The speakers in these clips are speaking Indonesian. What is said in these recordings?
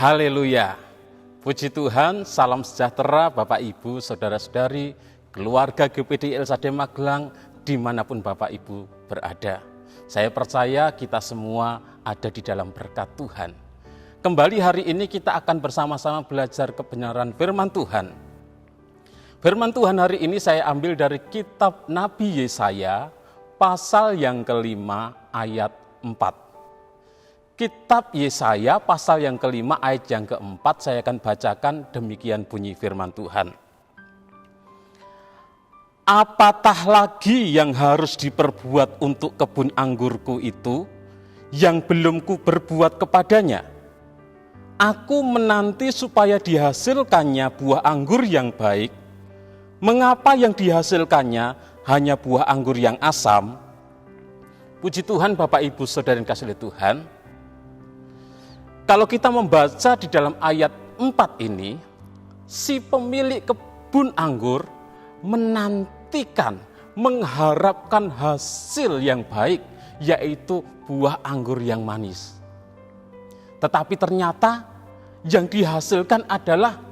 Haleluya. Puji Tuhan, salam sejahtera Bapak Ibu, Saudara-saudari, keluarga GPD Elsade Magelang, dimanapun Bapak Ibu berada. Saya percaya kita semua ada di dalam berkat Tuhan. Kembali hari ini kita akan bersama-sama belajar kebenaran firman Tuhan. Firman Tuhan hari ini saya ambil dari kitab Nabi Yesaya, pasal yang kelima ayat 4. Kitab Yesaya pasal yang kelima ayat yang keempat saya akan bacakan, demikian bunyi firman Tuhan. Apatah lagi yang harus diperbuat untuk kebun anggurku itu yang belum ku berbuat kepadanya? Aku menanti supaya dihasilkannya buah anggur yang baik. Mengapa yang dihasilkannya hanya buah anggur yang asam? Puji Tuhan Bapak Ibu Saudara yang kasih oleh Tuhan. Kalau kita membaca di dalam ayat 4 ini, si pemilik kebun anggur menantikan, mengharapkan hasil yang baik, yaitu buah anggur yang manis. Tetapi ternyata yang dihasilkan adalah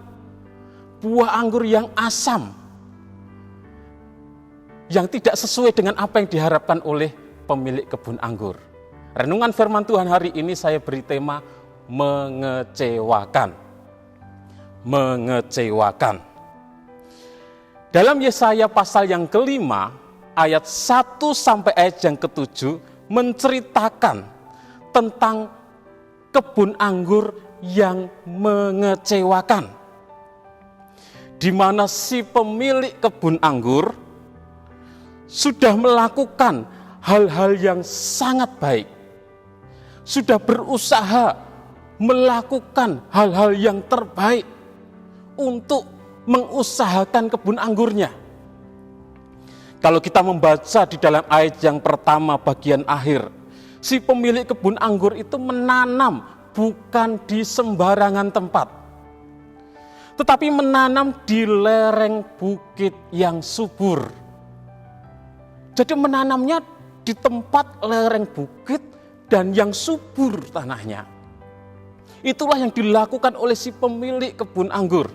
buah anggur yang asam, yang tidak sesuai dengan apa yang diharapkan oleh pemilik kebun anggur. Renungan firman Tuhan hari ini saya beri tema mengecewakan. Mengecewakan. Dalam Yesaya pasal yang kelima, ayat 1 sampai ayat yang ke-7 menceritakan tentang kebun anggur yang mengecewakan. Di mana si pemilik kebun anggur sudah melakukan hal-hal yang sangat baik. Sudah berusaha melakukan hal-hal yang terbaik untuk mengusahakan kebun anggurnya. Kalau kita membaca di dalam ayat yang pertama bagian akhir, si pemilik kebun anggur itu menanam bukan di sembarangan tempat, tetapi menanam di lereng bukit yang subur. Jadi menanamnya di tempat lereng bukit dan yang subur tanahnya. Itulah yang dilakukan oleh si pemilik kebun anggur.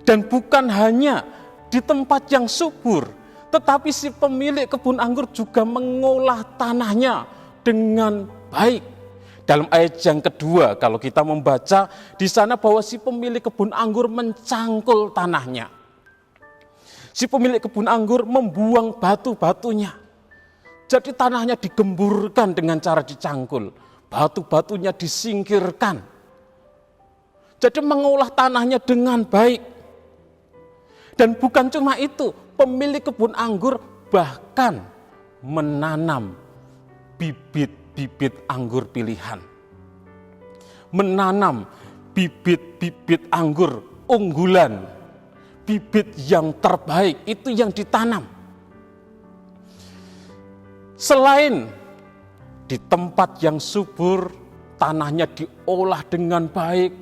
Dan bukan hanya di tempat yang subur, tetapi si pemilik kebun anggur juga mengolah tanahnya dengan baik. Dalam ayat yang kedua, kalau kita membaca di sana bahwa si pemilik kebun anggur mencangkul tanahnya. Si pemilik kebun anggur membuang batu-batunya. Jadi tanahnya digemburkan dengan cara dicangkul. Batu-batunya disingkirkan. Jadi mengolah tanahnya dengan baik. Dan bukan cuma itu, pemilik kebun anggur bahkan menanam bibit-bibit anggur pilihan. Menanam bibit-bibit anggur unggulan. Bibit yang terbaik, itu yang ditanam. Selain di tempat yang subur, tanahnya diolah dengan baik,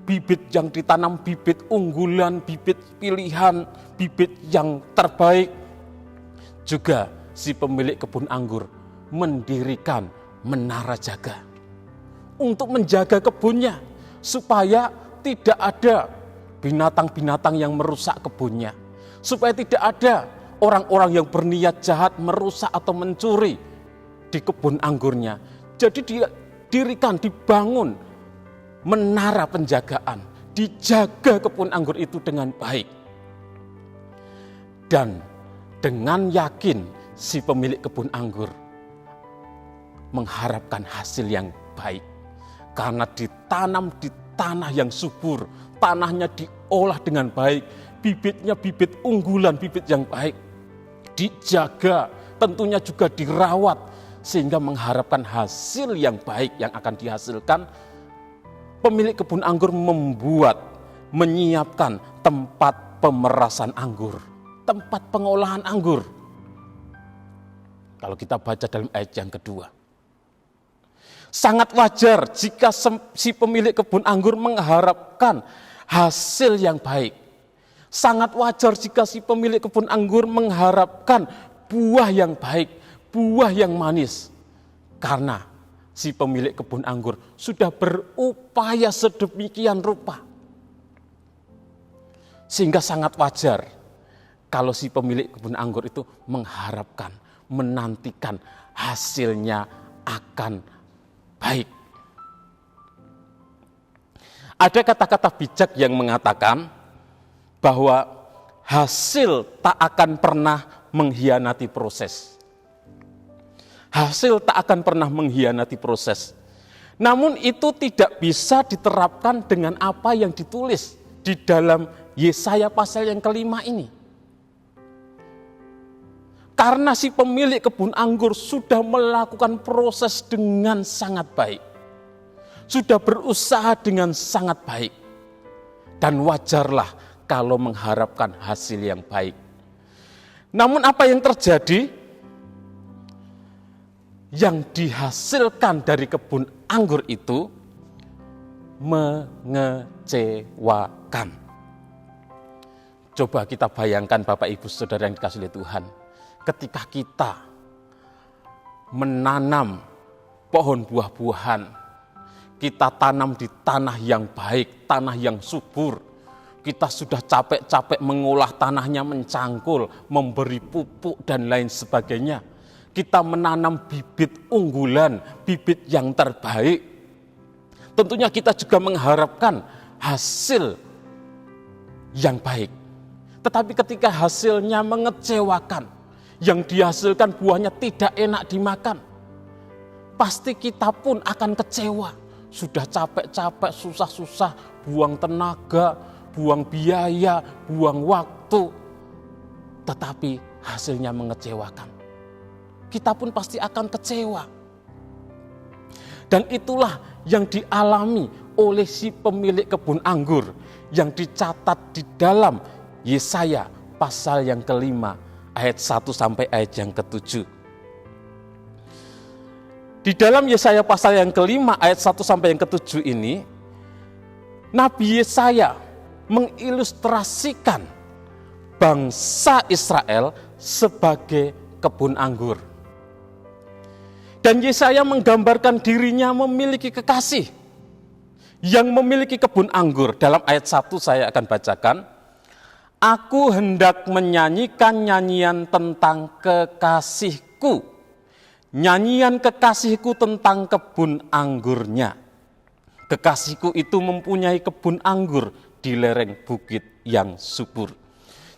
bibit yang ditanam bibit unggulan, bibit pilihan, bibit yang terbaik. Juga si pemilik kebun anggur mendirikan menara jaga untuk menjaga kebunnya supaya tidak ada binatang-binatang yang merusak kebunnya, supaya tidak ada orang-orang yang berniat jahat merusak atau mencuri di kebun anggurnya. Jadi didirikan, dibangun menara penjagaan, dijaga kebun anggur itu dengan baik. Dan dengan yakin si pemilik kebun anggur mengharapkan hasil yang baik. Karena ditanam di tanah yang subur, tanahnya diolah dengan baik, bibitnya bibit unggulan, bibit yang baik. Dijaga, tentunya juga dirawat, sehingga mengharapkan hasil yang baik yang akan dihasilkan. Pemilik kebun anggur menyiapkan tempat pemerasan anggur, tempat pengolahan anggur. Kalau kita baca dalam ayat yang kedua, sangat wajar jika si pemilik kebun anggur mengharapkan hasil yang baik. Sangat wajar jika si pemilik kebun anggur mengharapkan buah yang baik, buah yang manis. Karena si pemilik kebun anggur sudah berupaya sedemikian rupa. Sehingga sangat wajar kalau si pemilik kebun anggur itu mengharapkan, menantikan hasilnya akan baik. Ada kata-kata bijak yang mengatakan bahwa hasil tak akan pernah mengkhianati proses. Hasil tak akan pernah mengkhianati proses. Namun itu tidak bisa diterapkan dengan apa yang ditulis di dalam Yesaya pasal yang kelima ini. Karena si pemilik kebun anggur sudah melakukan proses dengan sangat baik. Sudah berusaha dengan sangat baik. Dan wajarlah kalau mengharapkan hasil yang baik. Namun apa yang terjadi? Yang dihasilkan dari kebun anggur itu mengecewakan. Coba kita bayangkan Bapak Ibu Saudara yang dikasihi oleh Tuhan. Ketika kita menanam pohon buah-buahan, kita tanam di tanah yang baik, tanah yang subur. Kita sudah capek-capek mengolah tanahnya, mencangkul, memberi pupuk dan lain sebagainya. Kita menanam bibit unggulan, bibit yang terbaik. Tentunya kita juga mengharapkan hasil yang baik. Tetapi ketika hasilnya mengecewakan, yang dihasilkan buahnya tidak enak dimakan, pasti kita pun akan kecewa. Sudah capek-capek, susah-susah, buang tenaga, buang biaya, buang waktu, tetapi hasilnya mengecewakan. Kita pun pasti akan kecewa. Dan itulah yang dialami oleh si pemilik kebun anggur yang dicatat di dalam Yesaya pasal yang kelima ayat 1 sampai ayat yang ke-7. Di dalam Yesaya pasal yang kelima ayat 1 sampai yang ke-7 ini, Nabi Yesaya mengilustrasikan bangsa Israel sebagai kebun anggur. Dan Yesaya menggambarkan dirinya memiliki kekasih yang memiliki kebun anggur. Dalam ayat 1 saya akan bacakan. Aku hendak menyanyikan nyanyian tentang kekasihku. Nyanyian kekasihku tentang kebun anggurnya. Kekasihku itu mempunyai kebun anggur di lereng bukit yang subur.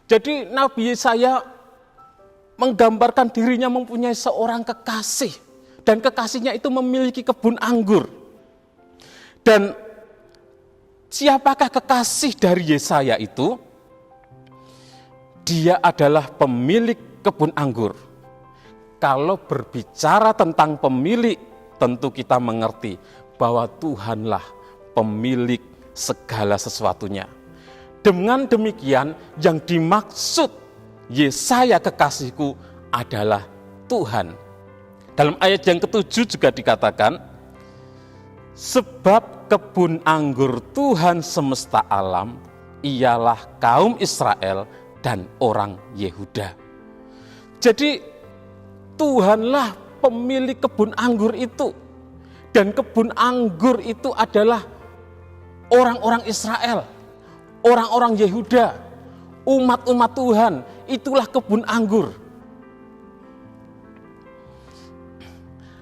Jadi Nabi Yesaya menggambarkan dirinya mempunyai seorang kekasih. Dan kekasihnya itu memiliki kebun anggur. Dan siapakah kekasih dari Yesaya itu? Dia adalah pemilik kebun anggur. Kalau berbicara tentang pemilik, tentu kita mengerti bahwa Tuhanlah pemilik segala sesuatunya. Dengan demikian, yang dimaksud Yesaya kekasihku adalah Tuhan. Dalam ayat yang ke-7 juga dikatakan, sebab kebun anggur Tuhan semesta alam, ialah kaum Israel dan orang Yehuda. Jadi Tuhanlah pemilik kebun anggur itu. Dan kebun anggur itu adalah orang-orang Israel, orang-orang Yehuda, umat-umat Tuhan. Itulah kebun anggur.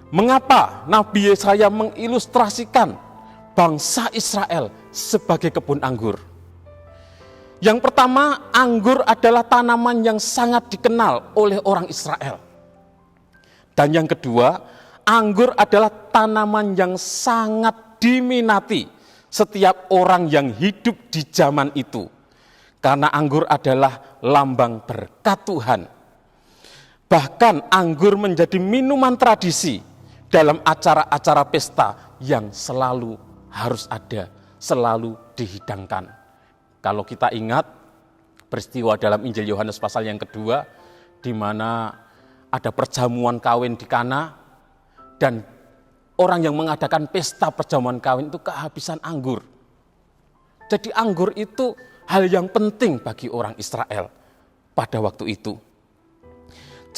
Mengapa Nabi Yesaya mengilustrasikan bangsa Israel sebagai kebun anggur? Yang pertama, anggur adalah tanaman yang sangat dikenal oleh orang Israel. Dan yang kedua, anggur adalah tanaman yang sangat diminati setiap orang yang hidup di zaman itu. Karena anggur adalah lambang berkat Tuhan. Bahkan anggur menjadi minuman tradisi dalam acara-acara pesta yang selalu harus ada, selalu dihidangkan. Kalau kita ingat peristiwa dalam Injil Yohanes pasal yang kedua, di mana ada perjamuan kawin di Kana, dan orang yang mengadakan pesta perjamuan kawin itu kehabisan anggur. Jadi anggur itu hal yang penting bagi orang Israel pada waktu itu.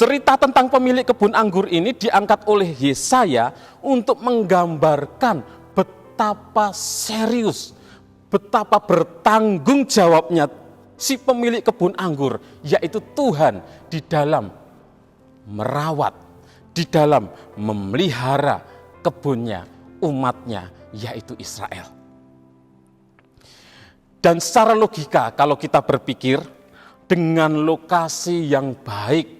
Cerita tentang pemilik kebun anggur ini diangkat oleh Yesaya untuk menggambarkan betapa serius, betapa bertanggung jawabnya si pemilik kebun anggur, yaitu Tuhan, di dalam merawat, di dalam memelihara kebunnya, umatnya, yaitu Israel. Dan secara logika, kalau kita berpikir dengan lokasi yang baik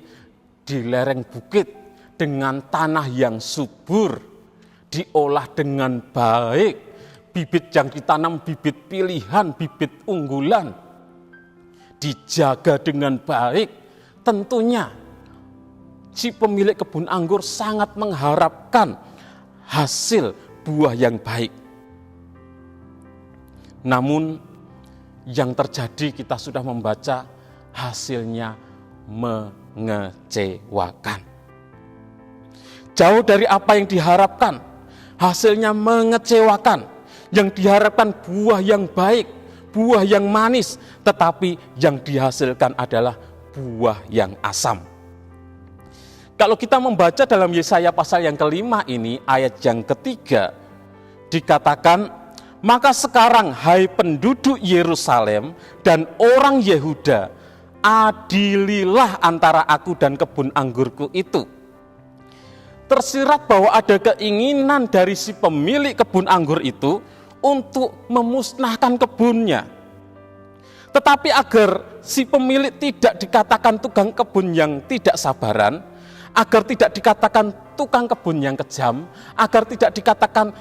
di lereng bukit, dengan tanah yang subur, diolah dengan baik, bibit yang ditanam bibit pilihan, bibit unggulan, dijaga dengan baik, tentunya si pemilik kebun anggur sangat mengharapkan hasil buah yang baik. Namun yang terjadi kita sudah membaca, hasilnya mengecewakan. Jauh dari apa yang diharapkan, hasilnya mengecewakan. Yang diharapkan buah yang baik, buah yang manis, tetapi yang dihasilkan adalah buah yang asam. Kalau kita membaca dalam Yesaya pasal yang kelima ini, ayat yang ketiga, dikatakan, maka sekarang hai penduduk Yerusalem dan orang Yehuda, adililah antara aku dan kebun anggurku itu. Tersirat bahwa ada keinginan dari si pemilik kebun anggur itu untuk memusnahkan kebunnya. Tetapi agar si pemilik tidak dikatakan tukang kebun yang tidak sabaran, agar tidak dikatakan tukang kebun yang kejam, agar tidak dikatakan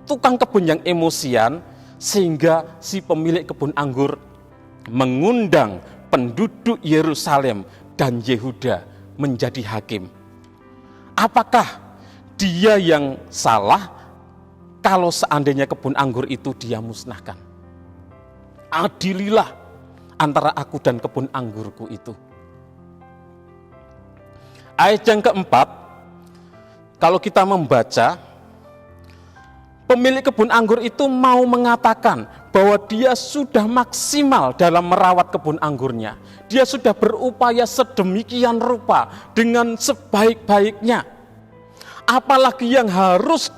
tukang kebun yang emosian, sehingga si pemilik kebun anggur mengundang penduduk Yerusalem dan Yehuda menjadi hakim. Apakah dia yang salah kalau seandainya kebun anggur itu dia musnahkan? Adililah antara aku dan kebun anggurku itu. Ayat yang keempat, kalau kita membaca, pemilik kebun anggur itu mau mengatakan bahwa dia sudah maksimal dalam merawat kebun anggurnya. Dia sudah berupaya sedemikian rupa dengan sebaik-baiknya. Apalagi yang harus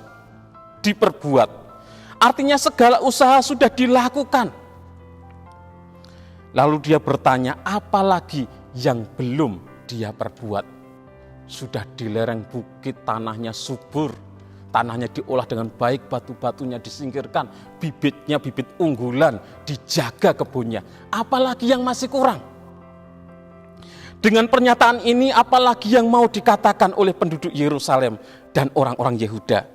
diperbuat. Artinya segala usaha sudah dilakukan. Lalu dia bertanya, apalagi yang belum dia perbuat? Sudah di lereng bukit, tanahnya subur, tanahnya diolah dengan baik, batu-batunya disingkirkan, bibitnya bibit unggulan, dijaga kebunnya. Apalagi yang masih kurang? Dengan pernyataan ini, apalagi yang mau dikatakan oleh penduduk Yerusalem dan orang-orang Yehuda?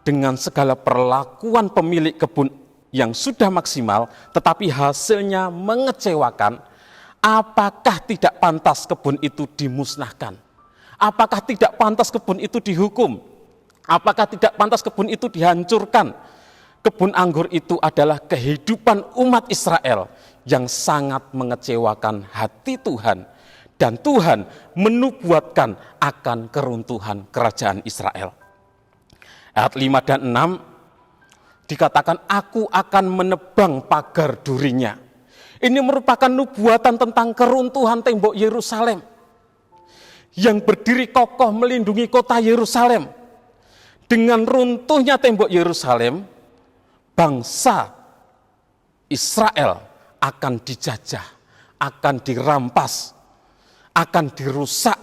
Dengan segala perlakuan pemilik kebun yang sudah maksimal, tetapi hasilnya mengecewakan, apakah tidak pantas kebun itu dimusnahkan? Apakah tidak pantas kebun itu dihukum? Apakah tidak pantas kebun itu dihancurkan? Kebun anggur itu adalah kehidupan umat Israel yang sangat mengecewakan hati Tuhan. Dan Tuhan menubuatkan akan keruntuhan kerajaan Israel. Ayat 5 dan 6 dikatakan, aku akan menebang pagar durinya. Ini merupakan nubuatan tentang keruntuhan tembok Yerusalem yang berdiri kokoh melindungi kota Yerusalem. Dengan runtuhnya tembok Yerusalem, bangsa Israel akan dijajah, akan dirampas, akan dirusak,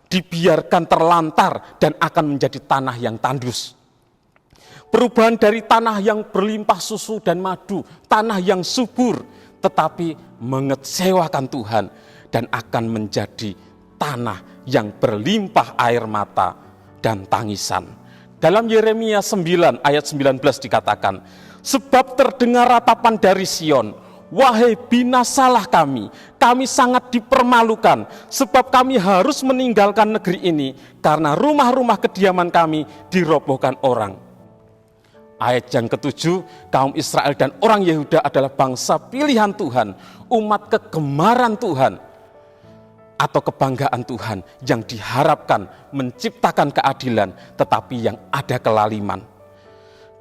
dibiarkan terlantar, dan akan menjadi tanah yang tandus. Perubahan dari tanah yang berlimpah susu dan madu, tanah yang subur, tetapi mengecewakan Tuhan, dan akan menjadi tanah yang berlimpah air mata dan tangisan. Dalam Yeremia 9 ayat 19 dikatakan, sebab terdengar ratapan dari Sion, wahai binasalah kami sangat dipermalukan, sebab kami harus meninggalkan negeri ini, karena rumah-rumah kediaman kami dirobohkan orang. Ayat yang ketujuh, kaum Israel dan orang Yehuda adalah bangsa pilihan Tuhan, umat kegemaran Tuhan, atau kebanggaan Tuhan yang diharapkan menciptakan keadilan, tetapi yang ada kelaliman.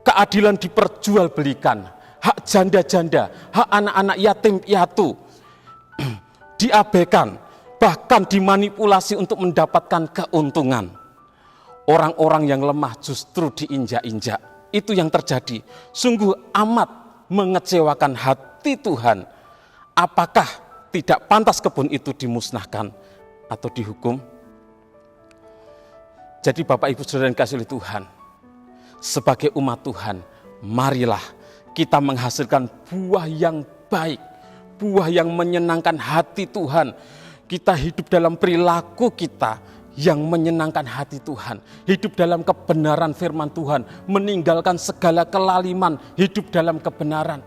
Keadilan diperjualbelikan, hak janda-janda, hak anak-anak yatim piatu diabaikan, bahkan dimanipulasi untuk mendapatkan keuntungan. Orang-orang yang lemah justru diinjak-injak. Itu yang terjadi. Sungguh amat mengecewakan hati Tuhan. Apakah tidak pantas kebun itu dimusnahkan atau dihukum? Jadi Bapak Ibu Saudara yang dikasihi oleh Tuhan, sebagai umat Tuhan, marilah kita menghasilkan buah yang baik, buah yang menyenangkan hati Tuhan. Kita hidup dalam perilaku kita yang menyenangkan hati Tuhan, hidup dalam kebenaran firman Tuhan, meninggalkan segala kelaliman, hidup dalam kebenaran,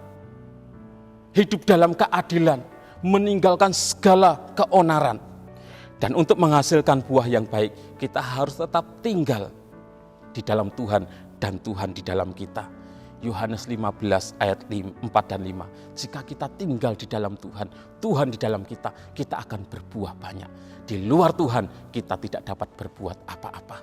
hidup dalam keadilan, meninggalkan segala keonaran. Dan untuk menghasilkan buah yang baik, kita harus tetap tinggal di dalam Tuhan dan Tuhan di dalam kita. Yohanes 15 ayat 4 dan 5. Jika kita tinggal di dalam Tuhan, Tuhan di dalam kita, kita akan berbuah banyak. Di luar Tuhan, kita tidak dapat berbuat apa-apa.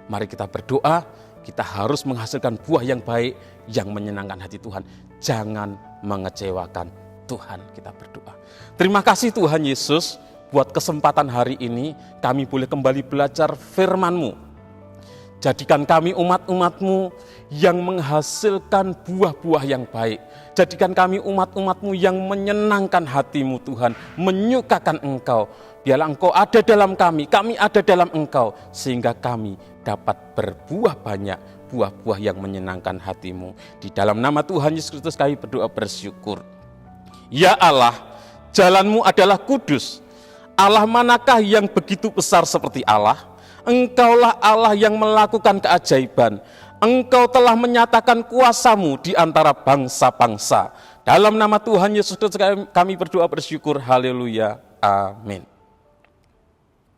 Mari kita berdoa, kita harus menghasilkan buah yang baik, yang menyenangkan hati Tuhan. Jangan mengecewakan Tuhan, kita berdoa. Terima kasih Tuhan Yesus, buat kesempatan hari ini, kami boleh kembali belajar firman-Mu. Jadikan kami umat-umat-Mu yang menghasilkan buah-buah yang baik. Jadikan kami umat-umat-Mu yang menyenangkan hati-Mu Tuhan, menyukakan Engkau. Biarlah Engkau ada dalam kami ada dalam Engkau, sehingga kami dapat berbuah banyak, buah-buah yang menyenangkan hati-Mu. Di dalam nama Tuhan Yesus Kristus kami berdoa bersyukur. Ya Allah, jalan-Mu adalah kudus. Allah manakah yang begitu besar seperti Allah? Engkaulah Allah yang melakukan keajaiban. Engkau telah menyatakan kuasa-Mu di antara bangsa-bangsa. Dalam nama Tuhan Yesus Kristus kami berdoa bersyukur. Haleluya. Amin.